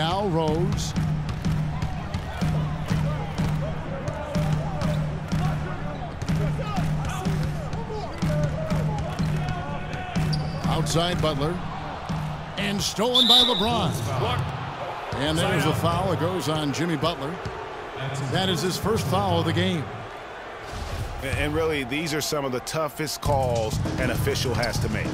Now Rose. Outside Butler. And stolen by LeBron. And there's a foul. It goes on Jimmy Butler. That is his first foul of the game. And really, these are some of the toughest calls an official has to make.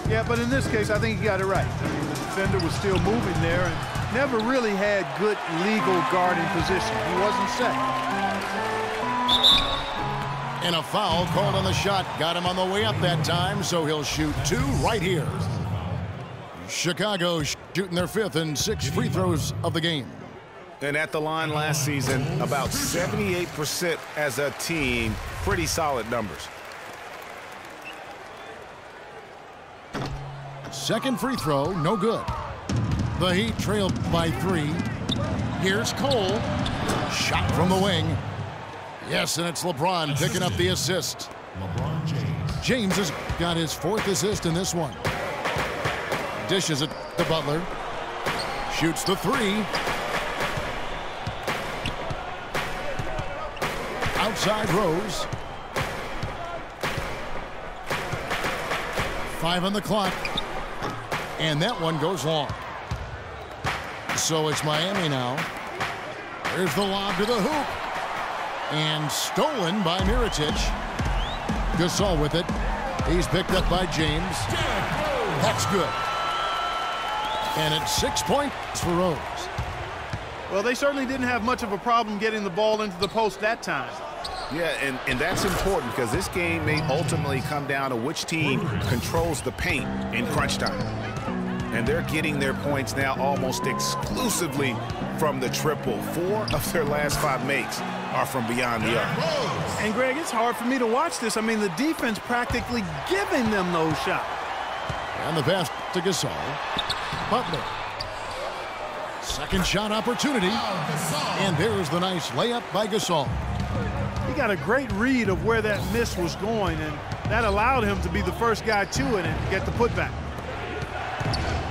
Yeah, but in this case, I think he got it right. I mean, the defender was still moving there and never really had good legal guarding position. He wasn't set. And a foul called on the shot. Got him on the way up that time, so he'll shoot 2 right here. Chicago shooting their 5th and 6th free throws of the game. And at the line last season, about 78% as a team. Pretty solid numbers. Second free throw, no good. The Heat trailed by 3. Here's Cole. Shot from the wing. Yes, and it's LeBron picking up the assist. LeBron James. James has got his 4th assist in this one. Dishes it to Butler. Shoots the 3. Outside Rose. 5 on the clock. And that one goes long. So it's Miami now. There's the lob to the hoop. And stolen by Mirotic. Gasol with it. He's picked up by James. That's good. And it's 6 points for Rose. Well, they certainly didn't have much of a problem getting the ball into the post that time. Yeah, and that's important because this game may ultimately come down to which team controls the paint in crunch time. And they're getting their points now almost exclusively from the triple. 4 of their last 5 makes are from beyond the arc. And, Greg, it's hard for me to watch this. I mean, the defense practically giving them those shots. And the pass to Gasol. Butler. Second shot opportunity. And there's the nice layup by Gasol. He got a great read of where that miss was going, and that allowed him to be the first guy to it and get the putback.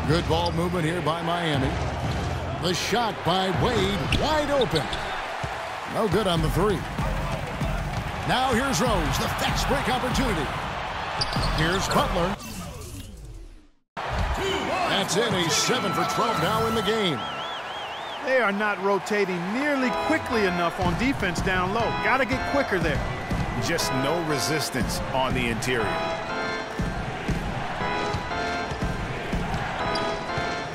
Good ball movement here by Miami. The shot by Wade, wide open. No good on the 3. Now here's Rose, the fast break opportunity. Here's Butler. That's it, a 7 for 12 now in the game. They are not rotating nearly quickly enough on defense down low. Got to get quicker there. Just no resistance on the interior.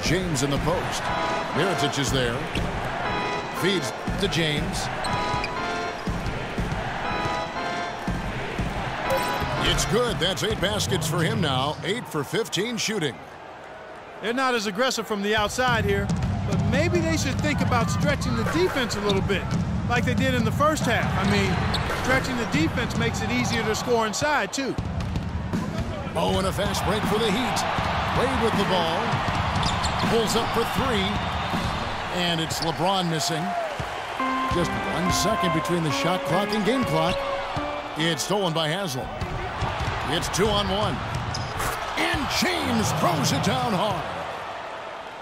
James in the post. Mirotic is there. Feeds to James. It's good. That's 8 baskets for him now. 8 for 15 shooting. They're not as aggressive from the outside here, but maybe they should think about stretching the defense a little bit, like they did in the first half. I mean, stretching the defense makes it easier to score inside, too. Oh, and a fast break for the Heat. Wade with the ball. Pulls up for 3. And it's LeBron missing. Just 1 second between the shot clock and game clock. It's stolen by Haslam. It's 2-on-1. And James throws it down hard.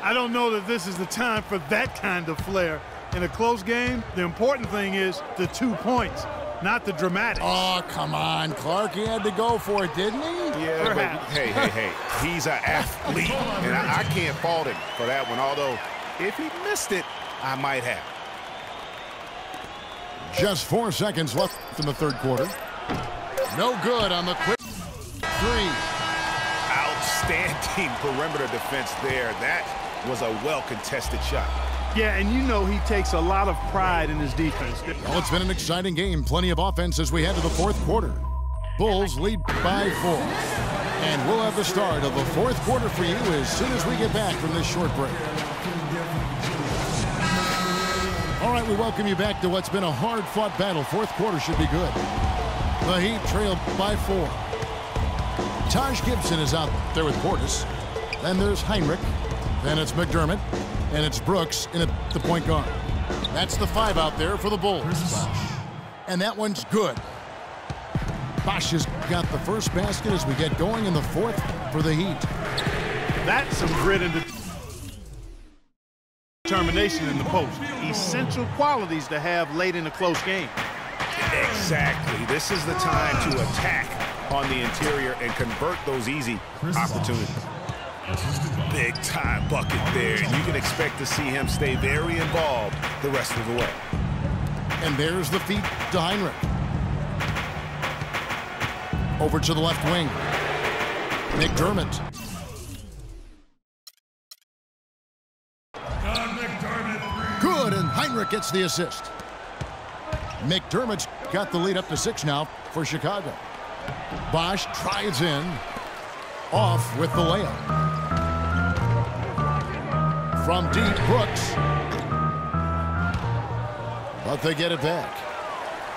I don't know that this is the time for that kind of flair. In a close game, the important thing is the 2 points, not the dramatics. Oh, come on, Clark. He had to go for it, didn't he? Yeah, Perhaps. but hey. He's an athlete, and I can't fault him for that one, although if he missed it, I might have. Just 4 seconds left in the 3rd quarter. No good on the quick 3. Outstanding perimeter defense there. That was a well-contested shot. Yeah, and you know he takes a lot of pride in his defense. Well, it's been an exciting game. Plenty of offense as we head to the 4th quarter. Bulls lead by 4. And we'll have the start of the 4th quarter for you as soon as we get back from this short break. All right, we welcome you back to what's been a hard-fought battle. 4th quarter should be good. The Heat trail by 4. Taj Gibson is out there with Portis. Then there's Heinrich. Then it's McDermott. And it's Brooks in at the point guard. That's the 5 out there for the Bulls. And that one's good. Bosch has got the first basket as we get going in the 4th for the Heat. That's some grit and determination in the post. Essential qualities to have late in a close game. Exactly. This is the time to attack on the interior and convert those easy opportunities. Big time bucket there, and you can expect to see him stay very involved the rest of the way. And there's the feed to Heinrich. Over to the left wing. McDermott. Good, and Heinrich gets the assist. McDermott's got the lead up to 6 now for Chicago. Bosch drives in. Off with the layup. From deep, Brooks. But they get it back.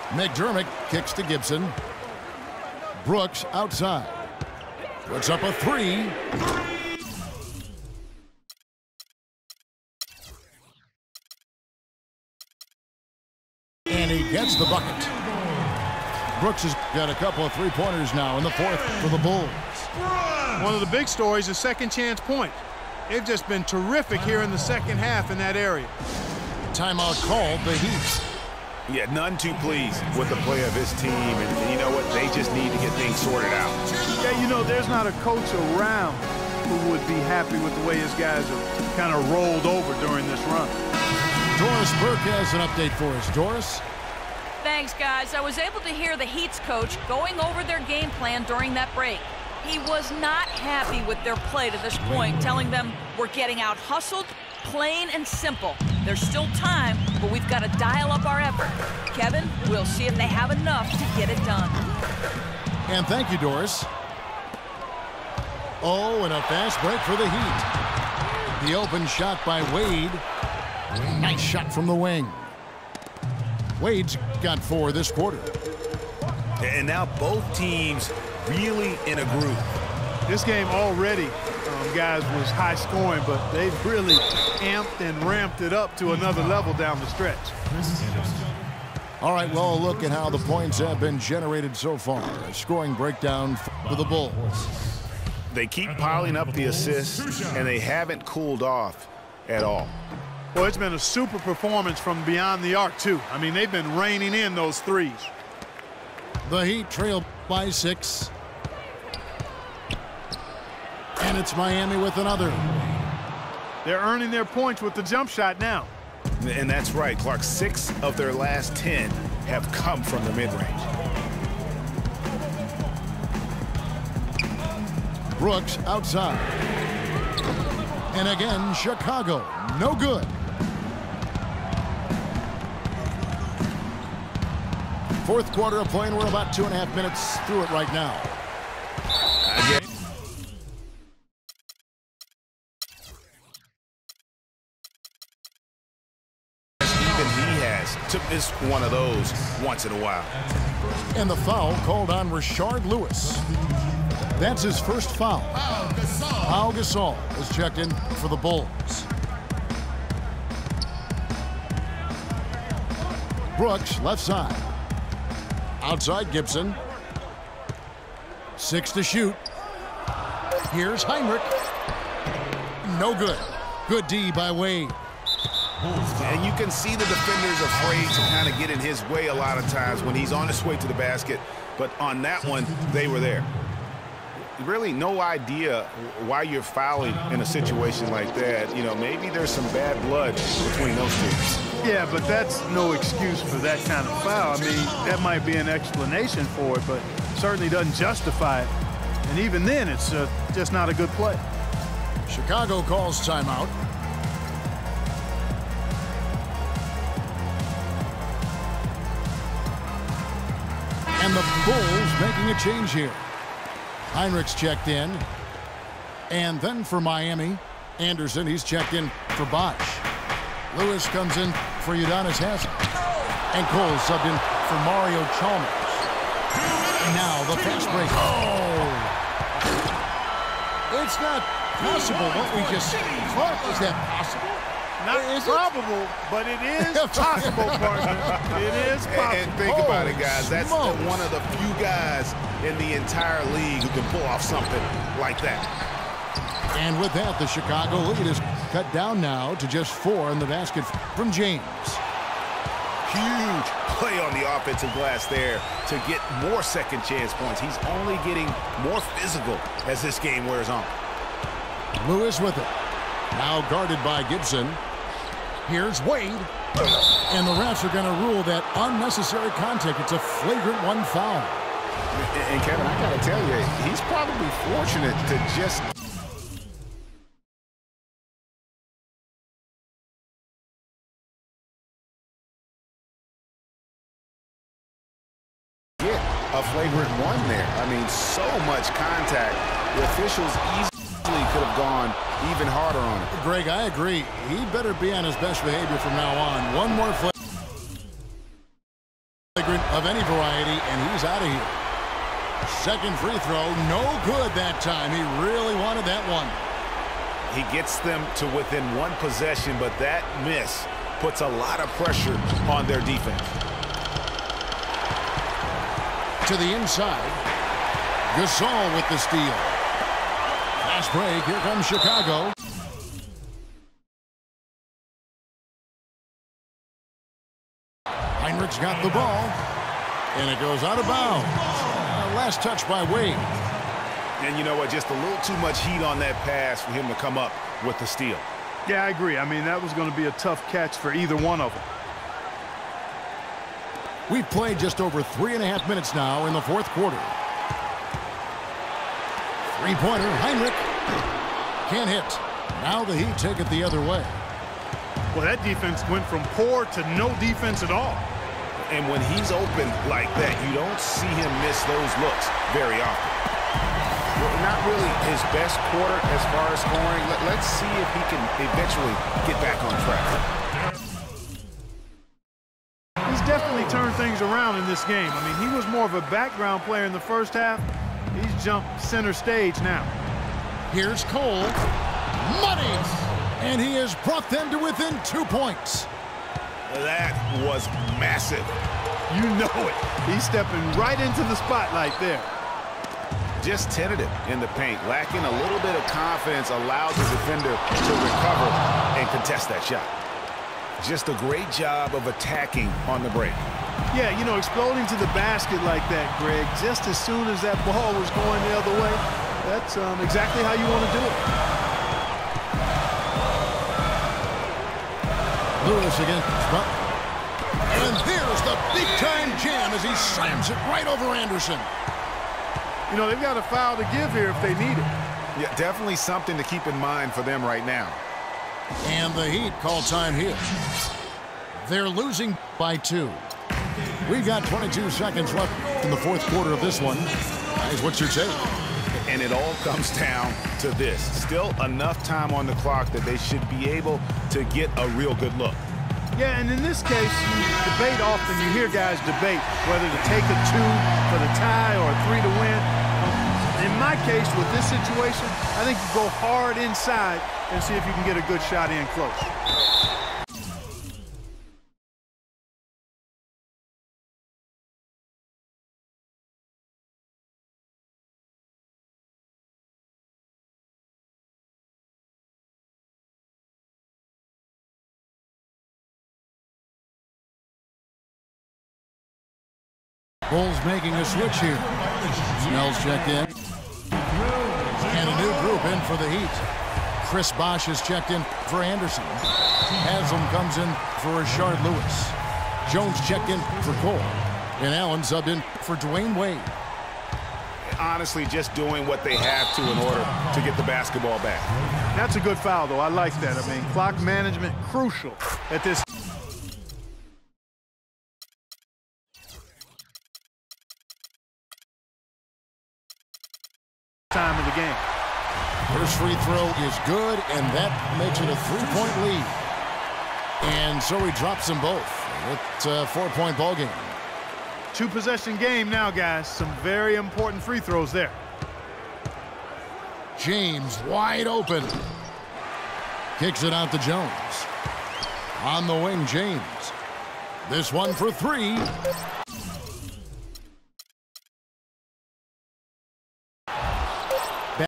McDermott kicks to Gibson. Brooks outside. Puts up a 3. And he gets the bucket. Brooks has got a couple of three-pointers now in the 4th for the Bulls. One of the big stories is second chance point. They've just been terrific here in the second half in that area. Timeout called the Heat. Yeah, none too pleased with the play of his team. And you know what? They just need to get things sorted out. Yeah, you know, there's not a coach around who would be happy with the way his guys have kind of rolled over during this run. Doris Burke has an update for us. Doris? Thanks, guys. I was able to hear the Heat's coach going over their game plan during that break. He was not happy with their play to this point, telling them we're getting out hustled, plain and simple. There's still time, but we've got to dial up our effort. Kevin, we'll see if they have enough to get it done. And thank you, Doris. Oh, and a fast break for the Heat. The open shot by Wade. Nice shot from the wing. Wade's got 4 this quarter. And now both teams really in a groove. This game already, guys, was high scoring, but they've really amped and ramped it up to another level down the stretch. All right, well, a look at how the points have been generated so far. A scoring breakdown for the Bulls. They keep piling up the assists, and they haven't cooled off at all. Well, it's been a super performance from beyond the arc, too. I mean, they've been raining in those threes. The Heat trail by 6. And it's Miami with another. They're earning their points with the jump shot now. And that's right, Clark. 6 of their last 10 have come from the mid-range. Brooks outside. And again, Chicago, no good. 4th quarter of play, and we're about 2.5 minutes through it right now. Even he has to miss one of those once in a while. And the foul called on Rashard Lewis. That's his first foul. Pau Gasol is checked in for the Bulls. Brooks, left side. Outside Gibson. 6 to shoot. Here's Heinrich. No good. Good D by Wade. And you can see the defenders afraid to kind of get in his way a lot of times when he's on his way to the basket. But on that one, they were there. Really no idea why you're fouling in a situation like that. You know, maybe there's some bad blood between those two. Yeah, but that's no excuse for that kind of foul. I mean, that might be an explanation for it, but certainly doesn't justify it. And even then, it's just not a good play. Chicago calls timeout. And the Bulls making a change here. Heinrich's checked in. And then for Miami, Anderson, he's checked in for Bosch. Lewis comes in for Udonis Haslem. And Cole subbed in for Mario Chalmers. And now the fast break. Oh! It's not possible what we just saw. Is that possible? Not probable, but it is possible, partner. It is possible. And think about it, guys. That's one of the few guys in the entire league who can pull off something like that. And with that, the Chicago lead is cut down now to just 4 in the basket from James. Huge play on the offensive glass there to get more second chance points. He's only getting more physical as this game wears on. Lewis with it. Now guarded by Gibson. Here's Wade. And the refs are going to rule that unnecessary contact. It's a flagrant 1 foul. And Kevin, I got to tell you, he's probably fortunate to just get a flagrant 1 there. I mean, so much contact. The officials easily could have gone even harder on it. Greg, I agree. He better be on his best behavior from now on. One more flagrant of any variety, and he's out of here. Second free throw, no good that time. He really wanted that one. He gets them to within 1 possession, but that miss puts a lot of pressure on their defense. To the inside. Gasol with the steal. Fast break. Here comes Chicago. Heinrich's got the ball. And it goes out of bounds. Last touch by Wade. And you know what? Just a little too much heat on that pass for him to come up with the steal. Yeah, I agree. I mean, that was going to be a tough catch for either one of them. We've played just over 3.5 minutes now in the 4th quarter. Three-pointer, Heinrich. Can't hit. Now the Heat take it the other way. Well, that defense went from poor to no defense at all. And when he's open like that, you don't see him miss those looks very often. Well, not really his best quarter as far as scoring. Let's see if he can eventually get back on track. He's definitely turned things around in this game. I mean, he was more of a background player in the first half. He's jumped center stage now. Here's Cole. Money! And he has brought them to within 2 points. That was massive. You know it. He's stepping right into the spotlight there. Just tentative in the paint. Lacking a little bit of confidence allows the defender to recover and contest that shot. Just a great job of attacking on the break. Yeah, you know, exploding to the basket like that, Greg, just as soon as that ball was going the other way, that's exactly how you want to do it. Lewis against Butler. And there's the big-time jam as he slams it right over Anderson. You know, they've got a foul to give here if they need it. Yeah, definitely something to keep in mind for them right now. And the Heat call time here. They're losing by 2. We've got 22 seconds left in the 4th quarter of this one. Guys, what's your take? And it all comes down to this. Still enough time on the clock that they should be able to get a real good look. Yeah, and in this case, you debate often. You hear guys debate whether to take a 2 for the tie or a 3 to win. In my case, with this situation, I think you go hard inside and see if you can get a good shot in close. Bulls making a switch here. Snell's checked in. And a new group in for the Heat. Chris Bosh is checked in for Anderson. Haslam comes in for Rashard Lewis. Jones checked in for Cole. And Allen subbed in for Dwayne Wade. Honestly, just doing what they have to in order to get the basketball back. That's a good foul, though. I like that. I mean, clock management crucial at this time of the game. First free throw is good, and that makes it a 3-point lead. And so he drops them both. It's a 4-point ball game. 2-possession game now, guys. Some very important free throws there. James wide open. Kicks it out to Jones. On the wing, James. This one for 3.